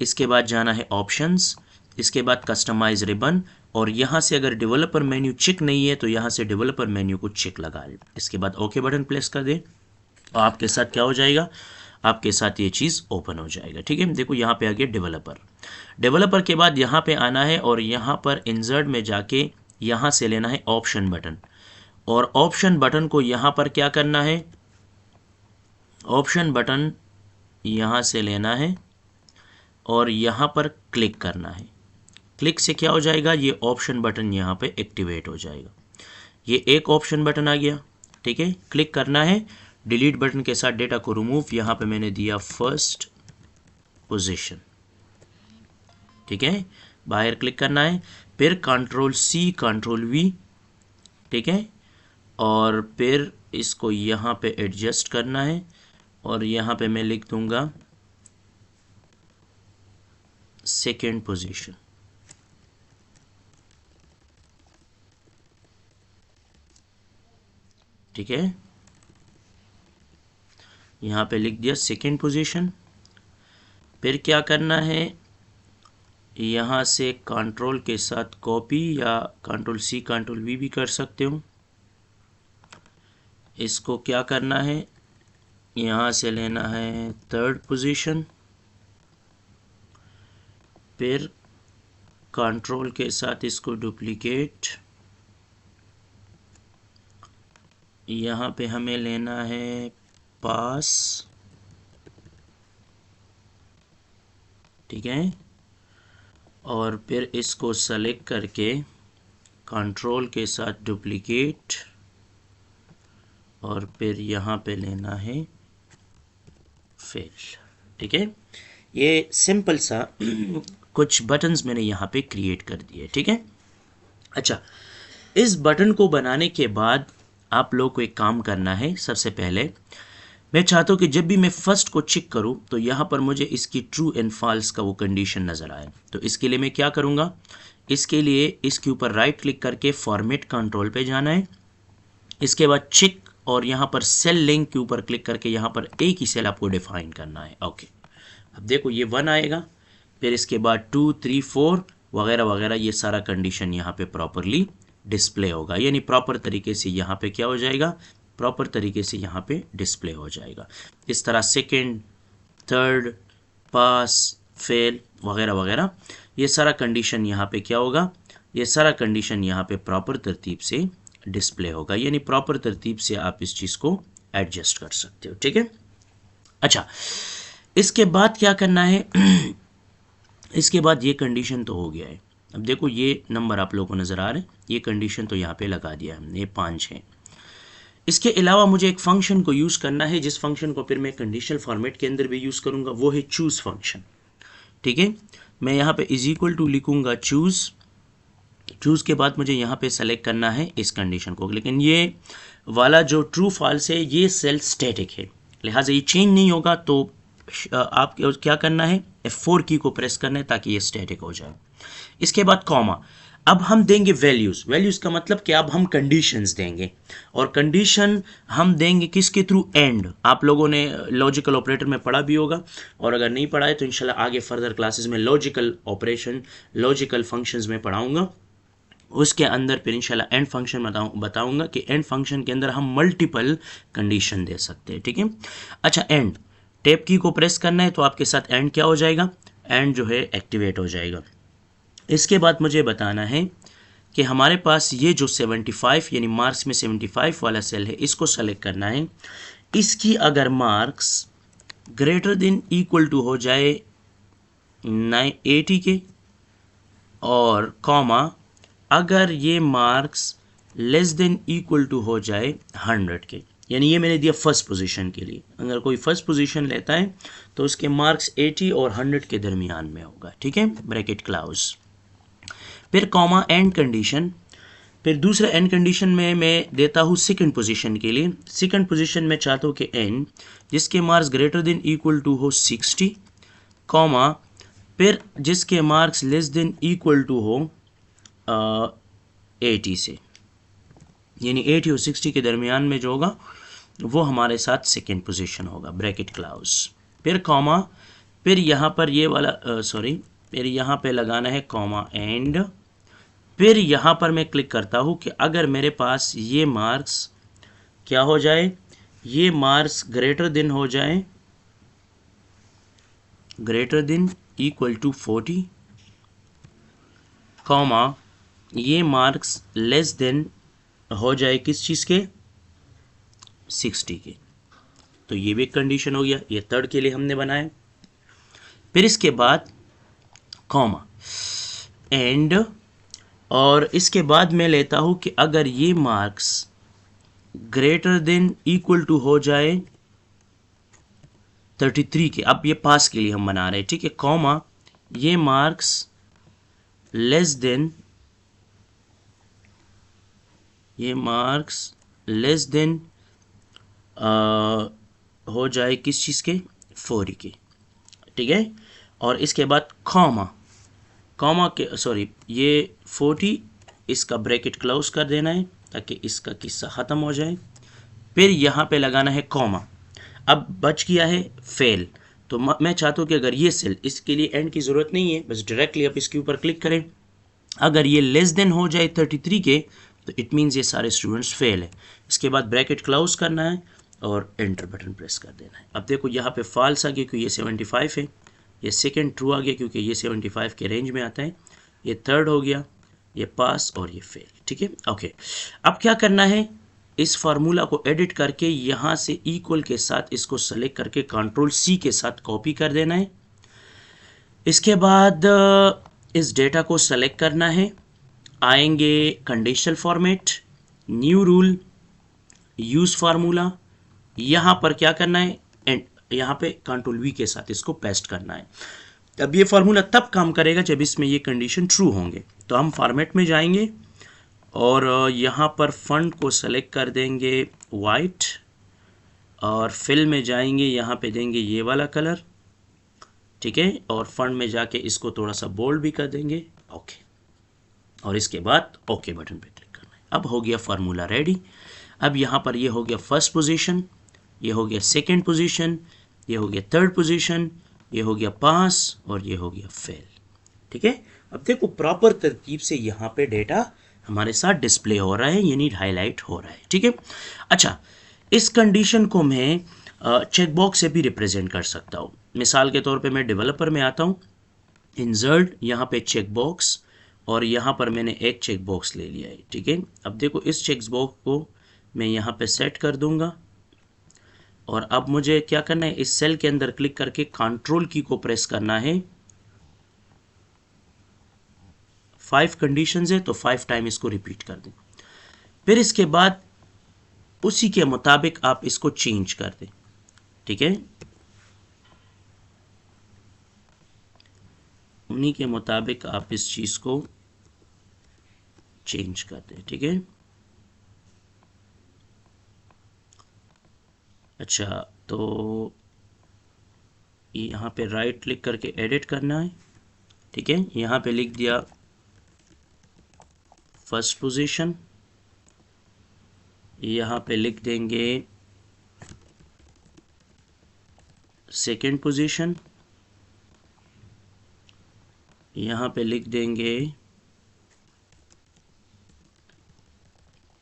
इसके बाद जाना है ऑप्शंस, इसके बाद कस्टमाइज रिबन, और यहाँ से अगर डेवलपर मेन्यू चेक नहीं है तो यहाँ से डेवलपर मेन्यू को चेक लगा लें। इसके बाद ओके बटन प्रेस कर दें और आपके साथ क्या हो जाएगा, आपके साथ ये चीज़ ओपन हो जाएगा, ठीक है। देखो यहाँ पे आ गया डेवलपर। डेवलपर के बाद यहाँ पे आना है और यहाँ पर इंसर्ट में जाके यहाँ से लेना है ऑप्शन बटन, और ऑप्शन बटन को यहाँ पर क्या करना है, ऑप्शन बटन यहाँ से लेना है और यहाँ पर क्लिक करना है। क्लिक से क्या हो जाएगा, ये ऑप्शन बटन यहाँ पे एक्टिवेट हो जाएगा। ये एक ऑप्शन बटन आ गया, ठीक है। क्लिक करना है, डिलीट बटन के साथ डेटा को रिमूव, यहाँ पे मैंने दिया फर्स्ट पोजीशन, ठीक है। बाहर क्लिक करना है, फिर कंट्रोल सी कंट्रोल वी, ठीक है, और फिर इसको यहाँ पे एडजस्ट करना है और यहाँ पे मैं लिख दूंगा सेकेंड पोजीशन, ठीक है। यहाँ पे लिख दिया सेकेंड पोजीशन। फिर क्या करना है, यहाँ से कंट्रोल के साथ कॉपी या कंट्रोल सी कंट्रोल वी भी कर सकते हो। इसको क्या करना है, यहाँ से लेना है थर्ड पोजीशन, फिर कंट्रोल के साथ इसको डुप्लीकेट, यहाँ पे हमें लेना है पास, ठीक है, और फिर इसको सेलेक्ट करके कंट्रोल के साथ डुप्लीकेट और फिर यहाँ पे लेना है फेल, ठीक है। ये सिंपल सा कुछ बटन्स मैंने यहाँ पे क्रिएट कर दिए, ठीक है। अच्छा, इस बटन को बनाने के बाद आप लोग को एक काम करना है। सबसे पहले मैं चाहता हूँ कि जब भी मैं फर्स्ट को चेक करूँ तो यहाँ पर मुझे इसकी ट्रू एंड फॉल्स का वो कंडीशन नज़र आए। तो इसके लिए मैं क्या करूँगा, इसके लिए इसके ऊपर राइट क्लिक करके फॉर्मेट कंट्रोल पे जाना है। इसके बाद चेक और यहाँ पर सेल लिंक के ऊपर क्लिक करके यहाँ पर एक ही सेल आपको डिफाइन करना है। ओके, अब देखो ये 1 आएगा, फिर इसके बाद 2 3 4 वगैरह वगैरह, ये सारा कंडीशन यहाँ पे प्रॉपरली डिस्प्ले होगा, यानी प्रॉपर तरीके से यहाँ पे क्या हो जाएगा, प्रॉपर तरीके से यहाँ पे डिस्प्ले हो जाएगा। इस तरह सेकंड, थर्ड, पास, फेल वगैरह वगैरह, ये सारा कंडीशन यहाँ पे क्या होगा, ये सारा कंडीशन यहाँ पे प्रॉपर तरतीब से डिस्प्ले होगा, यानी प्रॉपर तरतीब से आप इस चीज़ को एडजस्ट कर सकते हो, ठीक है। अच्छा, इसके बाद क्या करना है इसके बाद ये कंडीशन तो हो गया है। अब देखो ये नंबर आप लोगों को नज़र आ रहे हैं, ये कंडीशन तो यहाँ पे लगा दिया हमने, ये 5 है। इसके अलावा मुझे एक फंक्शन को यूज़ करना है, जिस फंक्शन को फिर मैं कंडीशनल फॉर्मेट के अंदर भी यूज़ करूँगा, वो है चूज़ फंक्शन, ठीक है। मैं यहाँ पे इज इक्वल टू लिखूँगा चूज़, चूज़ के बाद मुझे यहाँ पे सेलेक्ट करना है इस कंडीशन को, लेकिन ये वाला जो ट्रू फॉल्स है ये सेल स्टैटिक है, लिहाजा ये चेंज नहीं होगा। तो आप क्या करना है, F4 की को प्रेस करना है ताकि ये स्टैटिक हो जाए। इसके बाद कॉमा, अब हम देंगे वैल्यूज़, वैल्यूज़ का मतलब कि अब हम कंडीशंस देंगे, और कंडीशन हम देंगे किसके थ्रू, एंड। आप लोगों ने लॉजिकल ऑपरेटर में पढ़ा भी होगा, और अगर नहीं पढ़ा है तो इंशाल्लाह आगे फर्दर क्लासेस में लॉजिकल ऑपरेशन, लॉजिकल फंक्शंस में पढ़ाऊँगा। उसके अंदर फिर इंशाल्लाह एंड फंक्शन बताऊँगा कि एंड फंक्शन के अंदर हम मल्टीपल कंडीशन दे सकते हैं, ठीक है। अच्छा, एंड टैब की को प्रेस करना है तो आपके साथ एंड क्या हो जाएगा, एंड जो है एक्टिवेट हो जाएगा। इसके बाद मुझे बताना है कि हमारे पास ये जो 75 यानी मार्क्स में 75 वाला सेल है, इसको सेलेक्ट करना है। इसकी अगर marks greater than equal to हो जाए 80 के, और कॉमा अगर ये marks less than equal to हो जाए 100 के, यानी ये मैंने दिया फर्स्ट पोजीशन के लिए। अगर कोई फर्स्ट पोजीशन लेता है तो उसके मार्क्स 80 और 100 के दरमियान में होगा, ठीक है, ब्रैकेट क्लोज। फिर कॉमा एंड कंडीशन, फिर दूसरा एंड कंडीशन में मैं देता हूँ सेकंड पोजीशन के लिए। सेकंड पोजीशन में चाहता हूँ कि एंड जिसके marks greater than equal to हो 60, कॉमा फिर जिसके marks less than equal to हो 80 से, यानी 80 और 60 के दरमियान में जो होगा वो हमारे साथ सेकेंड पोजीशन होगा, ब्रैकेट क्लोज। फिर कॉमा, फिर यहाँ पर ये वाला फिर यहाँ पे लगाना है कॉमा एंड। फिर यहाँ पर मैं क्लिक करता हूँ कि अगर मेरे पास ये मार्क्स क्या हो जाए, ये मार्क्स ग्रेटर देन हो जाए, greater than equal to 40, comma ये मार्क्स लेस देन हो जाए किस चीज़ के, 60 के। तो ये भी एक कंडीशन हो गया, ये थर्ड के लिए हमने बनाया। फिर इसके बाद कॉमा एंड और इसके बाद मैं लेता हूं कि अगर ये marks greater than equal to हो जाए 33 के, अब ये पास के लिए हम बना रहे हैं, ठीक है, कॉमा ये मार्क्स लेस देन, ये मार्क्स लेस देन हो जाए किस चीज़ के, 40 के, ठीक है। और इसके बाद कॉमा के सॉरी ये 40, इसका ब्रैकेट क्लोज कर देना है ताकि इसका किस्सा ख़त्म हो जाए। फिर यहाँ पे लगाना है कॉमा। अब बच गया है फेल, तो मैं चाहता हूँ कि अगर ये सेल, इसके लिए एंड की ज़रूरत नहीं है, बस डायरेक्टली आप इसके ऊपर क्लिक करें। अगर ये लेस देन हो जाए 33 के तो इट मीन्स ये सारे स्टूडेंट्स फेल है। इसके बाद ब्रैकेट क्लोज करना है और एंटर बटन प्रेस कर देना है। अब देखो यहाँ पे फॉल्स आ गया क्योंकि ये 75 है, ये सेकंड ट्रू आ गया क्योंकि ये 75 के रेंज में आता है, ये थर्ड हो गया, ये पास और ये फेल, ठीक है। ओके, अब क्या करना है, इस फार्मूला को एडिट करके यहाँ से इक्वल के साथ इसको सेलेक्ट करके कंट्रोल सी के साथ कॉपी कर देना है। इसके बाद इस डेटा को सेलेक्ट करना है, आएंगे conditional format, new rule, use formula, यहाँ पर क्या करना है, एंड यहाँ पे कंट्रोल वी के साथ इसको पेस्ट करना है। अब ये फार्मूला तब काम करेगा जब इसमें ये कंडीशन ट्रू होंगे। तो हम फॉर्मेट में जाएंगे और यहाँ पर फंड को सेलेक्ट कर देंगे वाइट, और फिल में जाएंगे, यहाँ पे देंगे ये वाला कलर, ठीक है, और फंड में जाके इसको थोड़ा सा बोल्ड भी कर देंगे, ओके, और इसके बाद ओके बटन पे क्लिक करना है। अब हो गया फार्मूला रेडी। अब यहाँ पर ये हो गया फर्स्ट पोजीशन, ये हो गया सेकंड पोजीशन, ये हो गया थर्ड पोजीशन, ये हो गया पास और ये हो गया फेल, ठीक है। अब देखो प्रॉपर तरतीब से यहाँ पे डेटा हमारे साथ डिस्प्ले हो रहा है, यानी हाईलाइट हो रहा है, ठीक है। अच्छा, इस कंडीशन को मैं चेकबॉक्स से भी रिप्रेजेंट कर सकता हूँ। मिसाल के तौर पे मैं डेवलपर में आता हूँ, इंसर्ट, यहाँ पे चेकबॉक्स, और यहाँ पर मैंने एक चेकबॉक्स ले लिया है, ठीक है। अब देखो इस चेकबॉक्स को मैं यहाँ पे सेट कर दूंगा, और अब मुझे क्या करना है, इस सेल के अंदर क्लिक करके कंट्रोल की को प्रेस करना है। 5 कंडीशंस है तो 5 टाइम इसको रिपीट कर दें। फिर इसके बाद उसी के मुताबिक आप इसको चेंज कर दें, ठीक है, उन्हीं के मुताबिक आप इस चीज को चेंज कर दें, ठीक है। अच्छा, तो यहाँ पे राइट क्लिक करके एडिट करना है, ठीक है। यहाँ पे लिख दिया फर्स्ट पोजीशन, यहाँ पे लिख देंगे सेकंड पोजीशन, यहाँ पे लिख देंगे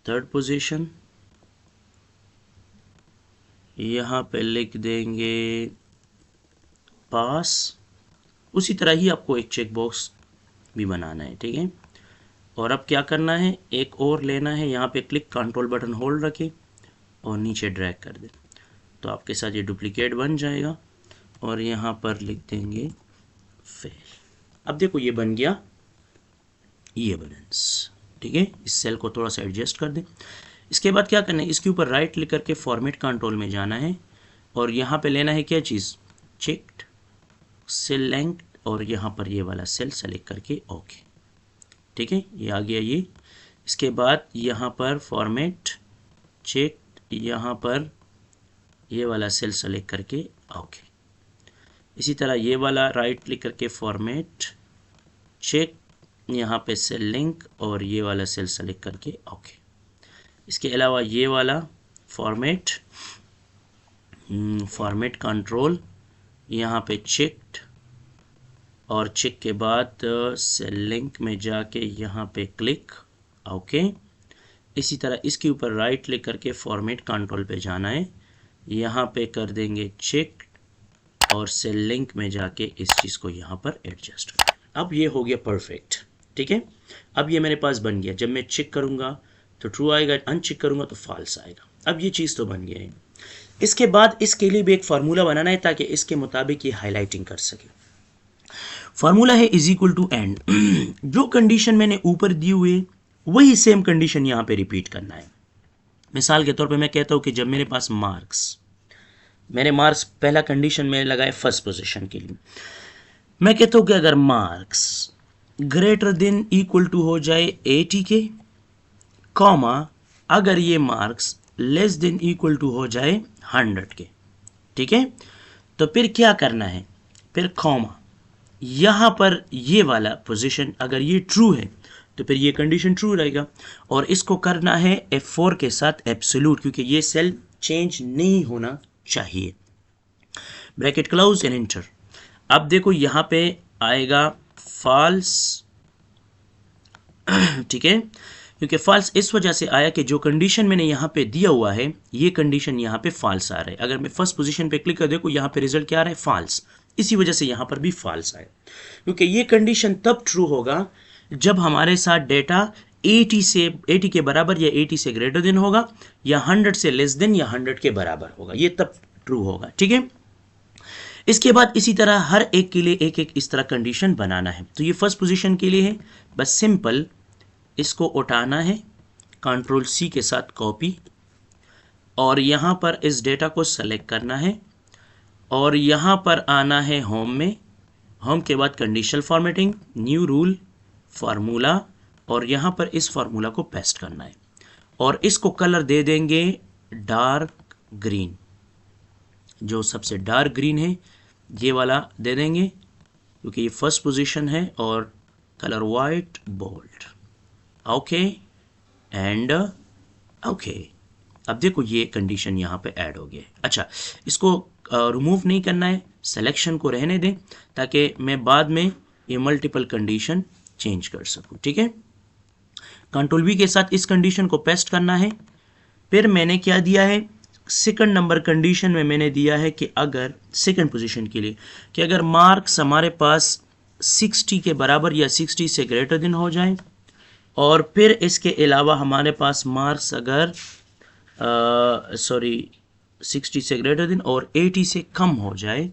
थर्ड पोजीशन, यहाँ पे लिख देंगे पास। उसी तरह ही आपको एक चेक बॉक्स भी बनाना है, ठीक है। और अब क्या करना है, एक और लेना है, यहाँ पे क्लिक कंट्रोल बटन होल्ड रखें और नीचे ड्रैग कर दें, तो आपके साथ ये डुप्लीकेट बन जाएगा, और यहाँ पर लिख देंगे फेल। अब देखो ये बन गया ये बैलेंस, ठीक है। इस सेल को थोड़ा सा एडजस्ट कर दें। इसके बाद क्या करना है, इसके ऊपर राइट क्लिक करके फॉर्मेट कंट्रोल में जाना है, और यहाँ पे लेना है क्या चीज़, चेक्ड सेल लेंथ, और यहाँ पर ये वाला सेल सेलेक्ट करके ओके, ठीक है, ये आ गया ये। इसके बाद यहाँ पर फॉर्मेट चेक, यहाँ पर ये वाला सेल सेलेक्ट करके ओके। इसी तरह ये वाला राइट क्लिक करके फॉर्मेट चेक, यहाँ पे सेल लिंक, और ये वाला सेल सेलेक्ट करके ओके। इसके अलावा ये वाला फॉर्मेट कंट्रोल, यहाँ पे चेक्ड, और चेक के बाद सेल लिंक में जाके यहाँ पे क्लिक ओके। इसी तरह इसके ऊपर राइट क्लिक करके फॉर्मेट कंट्रोल पे जाना है, यहाँ पे कर देंगे चेक, और सेल लिंक में जाके इस चीज़ को यहाँ पर एडजस्ट कर। अब ये हो गया परफेक्ट, ठीक है। अब ये मेरे पास बन गया, जब मैं चेक करूँगा तो ट्रू आएगा, अनचेक करूँगा तो फॉल्स आएगा। अब ये चीज़ तो बन गया है। इसके बाद इसके लिए भी एक फार्मूला बनाना है ताकि इसके मुताबिक ये हाईलाइटिंग कर सके। फार्मूला है इज इक्वल टू एंड जो कंडीशन मैंने ऊपर दी हुई वही सेम कंडीशन यहां पे रिपीट करना है। मिसाल के तौर पे मैं कहता हूं कि जब मेरे पास मैंने मार्क्स पहला कंडीशन में लगाए फर्स्ट पोजीशन के लिए, मैं कहता हूं कि अगर marks greater than equal to हो जाए 80 के, कॉमा अगर ये marks less than equal to हो जाए 100 के, ठीक है। तो फिर क्या करना है, फिर कॉमा यहां पर ये वाला पोजीशन अगर ये ट्रू है तो फिर ये कंडीशन ट्रू रहेगा, और इसको करना है F4 के साथ एब्सोल्यूट, क्योंकि ये सेल चेंज नहीं होना चाहिए। Bracket close and enter. अब देखो यहां पे आएगा फॉल्स, ठीक है, क्योंकि फॉल्स इस वजह से आया कि जो कंडीशन मैंने यहां पे दिया हुआ है ये कंडीशन यहां पे फॉल्स आ रहा है। अगर मैं फर्स्ट पोजीशन पे क्लिक कर देखो यहां पे रिजल्ट क्या आ रहा है, फॉल्स। इसी वजह से यहां पर भी फॉल्स आए, क्योंकि ये कंडीशन तब ट्रू होगा जब हमारे साथ डेटा 80 के बराबर या 80 से ग्रेटर देन होगा, या 100 से लेस देन या 100 के बराबर होगा, ये तब ट्रू होगा, ठीक है। इसके बाद इसी तरह हर एक के लिए एक एक इस तरह कंडीशन बनाना है। तो ये फर्स्ट पोजीशन के लिए है, बस सिंपल इसको उठाना है, कंट्रोल C के साथ कॉपी, और यहां पर इस डेटा को सेलेक्ट करना है, और यहां पर आना है होम में, होम के बाद conditional formatting, new rule, formula, और यहां पर इस फार्मूला को पेस्ट करना है, और इसको कलर दे देंगे डार्क ग्रीन, जो सबसे डार्क ग्रीन है ये वाला दे देंगे क्योंकि ये फर्स्ट पोजीशन है, और colour white bold, okay and okay. अब देखो ये कंडीशन यहाँ पे ऐड हो गया है। अच्छा, इसको रिमूव नहीं करना है, सिलेक्शन को रहने दें ताकि मैं बाद में ये मल्टीपल कंडीशन चेंज कर सकूं, ठीक है। कंट्रोल V के साथ इस कंडीशन को पेस्ट करना है। फिर मैंने क्या दिया है, सेकंड नंबर कंडीशन में मैंने दिया है कि अगर सेकंड पोजीशन के लिए कि अगर मार्क्स हमारे पास 60 के बराबर या 60 से ग्रेटर देन हो जाए, और फिर इसके अलावा हमारे पास मार्क्स अगर 60 से ग्रेटर देन और 80 से कम हो जाए,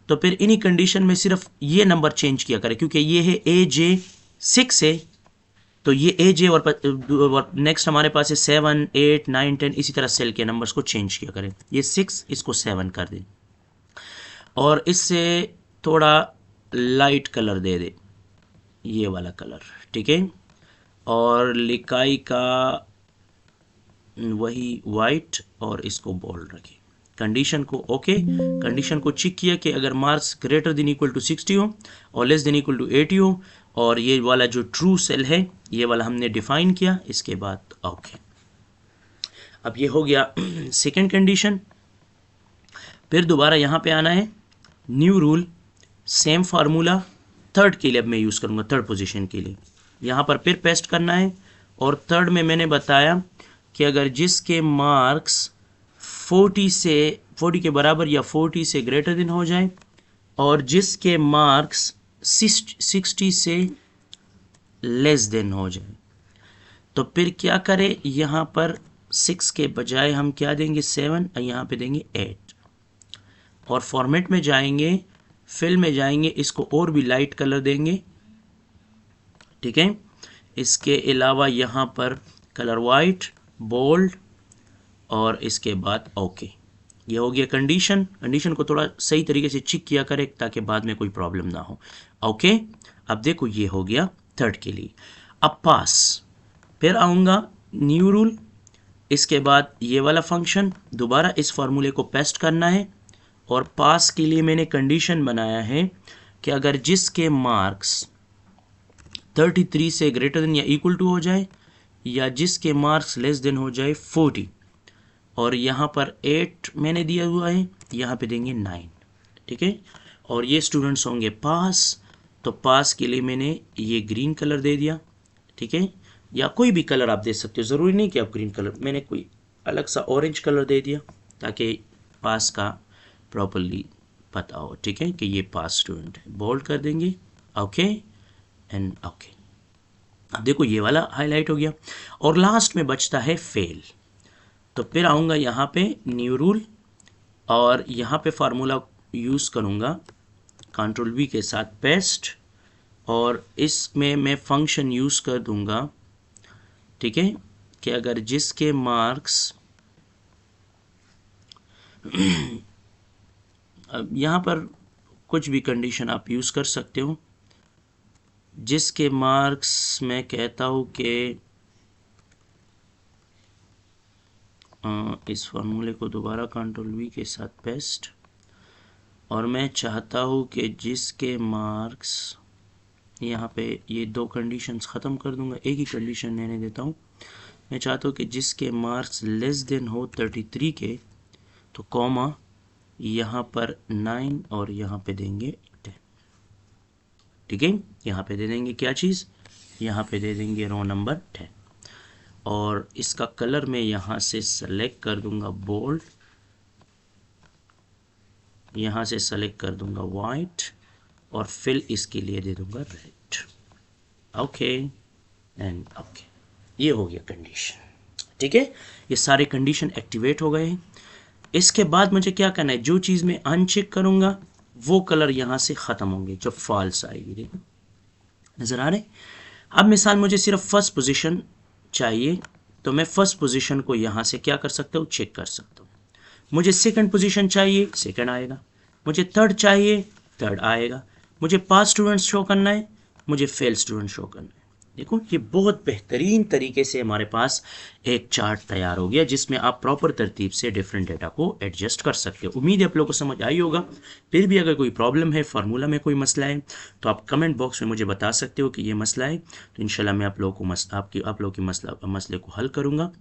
तो फिर इन्हीं कंडीशन में सिर्फ ये नंबर चेंज किया करें, क्योंकि ये है AJ 6 है, तो ये AJ और नेक्स्ट हमारे पास है 7, 8, 9, 10, इसी तरह सेल के नंबर्स को चेंज किया करें। ये 6 इसको 7 कर दें, और इससे थोड़ा लाइट कलर दे दे, ये वाला कलर, ठीक है, और लिकाई का वही वाइट, और इसको बोल्ड रखें। कंडीशन को ओके, कंडीशन को चेक किया कि अगर marks greater than equal to 60 हो और लेस देन इक्वल टू 80 हो, और ये वाला जो ट्रू सेल है ये वाला हमने डिफाइन किया, इसके बाद ओके। अब ये हो गया सेकंड कंडीशन। फिर दोबारा यहाँ पे आना है, new rule, same formula, third के लिए अब मैं यूज़ करूँगा, थर्ड पोजीशन के लिए यहाँ पर फिर पेस्ट करना है, और थर्ड में मैंने बताया कि अगर जिसके मार्क्स 40 के बराबर या 40 से ग्रेटर देन हो जाए, और जिसके मार्क्स 60 से लेस देन हो जाए, तो फिर क्या करें, यहाँ पर 6 के बजाय हम क्या देंगे 7, और यहाँ पे देंगे 8, और फॉर्मेट में जाएंगे, फिल में जाएंगे, इसको और भी लाइट कलर देंगे, ठीक है। इसके अलावा यहाँ पर कलर वाइट, बोल्ड, और इसके बाद ओके। ये हो गया कंडीशन। कंडीशन को थोड़ा सही तरीके से चेक किया करें ताकि बाद में कोई प्रॉब्लम ना हो, ओके। अब देखो ये हो गया थर्ड के लिए। अब पास, फिर आऊँगा न्यू रूल, इसके बाद ये वाला फंक्शन, दोबारा इस फार्मूले को पेस्ट करना है, और पास के लिए मैंने कंडीशन बनाया है कि अगर जिसके मार्क्स 33 से ग्रेटर देन या इक्वल टू हो जाए, या जिसके मार्क्स लेस देन हो जाए 40, और यहाँ पर 8 मैंने दिया हुआ है, यहाँ पे देंगे 9, ठीक है, और ये स्टूडेंट्स होंगे पास। तो पास के लिए मैंने ये ग्रीन कलर दे दिया, ठीक है, या कोई भी कलर आप दे सकते हो, ज़रूरी नहीं कि आप ग्रीन कलर, मैंने कोई अलग सा ऑरेंज कलर दे दिया ताकि पास का प्रॉपरली पता हो, ठीक है, कि ये पास स्टूडेंट है। बोल्ड कर देंगे, ओके एंड ओके। अब देखो ये वाला हाईलाइट हो गया, और लास्ट में बचता है फेल। तो फिर आऊँगा यहाँ पे न्यू रूल, और यहाँ पे फार्मूला यूज़ करूँगा कंट्रोल वी के साथ पेस्ट, और इसमें मैं फंक्शन यूज़ कर दूंगा, ठीक है, कि अगर जिसके मार्क्स अब यहाँ पर कुछ भी कंडीशन आप यूज़ कर सकते हो, जिसके मार्क्स मैं कहता हूँ कि इस फार्मूले को दोबारा कंट्रोल वी के साथ पेस्ट, और मैं चाहता हूँ कि जिसके मार्क्स, यहाँ पे ये दो कंडीशंस ख़त्म कर दूंगा, एक ही कंडीशन लेने देता हूँ। मैं चाहता हूँ कि जिसके मार्क्स लेस देन हो 33 के, तो कॉमा यहाँ पर 9 और यहाँ पे देंगे 10, ठीक है। यहाँ पे दे देंगे क्या चीज़, यहाँ पे दे देंगे रो नंबर 10, और इसका कलर मैं यहाँ से सेलेक्ट कर दूंगा बोल्ड, यहाँ से सेलेक्ट कर दूंगा वाइट, और फिल इसके लिए दे दूंगा रेड। ओके एंड ओके, ये हो गया कंडीशन, ठीक है। ये सारे कंडीशन एक्टिवेट हो गए हैं। इसके बाद मुझे क्या करना है, जो चीज़ मैं अनचेक करूंगा वो कलर यहाँ से ख़त्म होंगे जब फॉल्स आएगी, देखो नज़र आ रहे। अब मिसाल मुझे सिर्फ फर्स्ट पोजीशन चाहिए, तो मैं फर्स्ट पोजीशन को यहाँ से क्या कर सकता हूँ, चेक कर सकता हूँ। मुझे सेकंड पोजीशन चाहिए, सेकंड आएगा। मुझे थर्ड चाहिए, थर्ड आएगा। मुझे पास स्टूडेंट्स शो करना है, मुझे फेल स्टूडेंट शो करना है। देखो ये बहुत बेहतरीन तरीके से हमारे पास एक चार्ट तैयार हो गया, जिसमें आप प्रॉपर तरतीब से डिफरेंट डेटा को एडजस्ट कर सकते हो। उम्मीद है आप लोगों को समझ आई होगा। फिर भी अगर कोई प्रॉब्लम है, फार्मूला में कोई मसला है, तो आप कमेंट बॉक्स में मुझे बता सकते हो कि ये मसला है, तो इंशाल्लाह मैं आप लोगों को आप लोगों की मसले को हल करूँगा।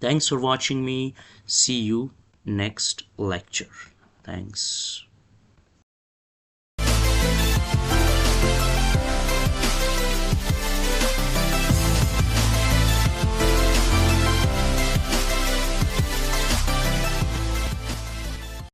Thanks for watching me. See you next lecture. Thanks.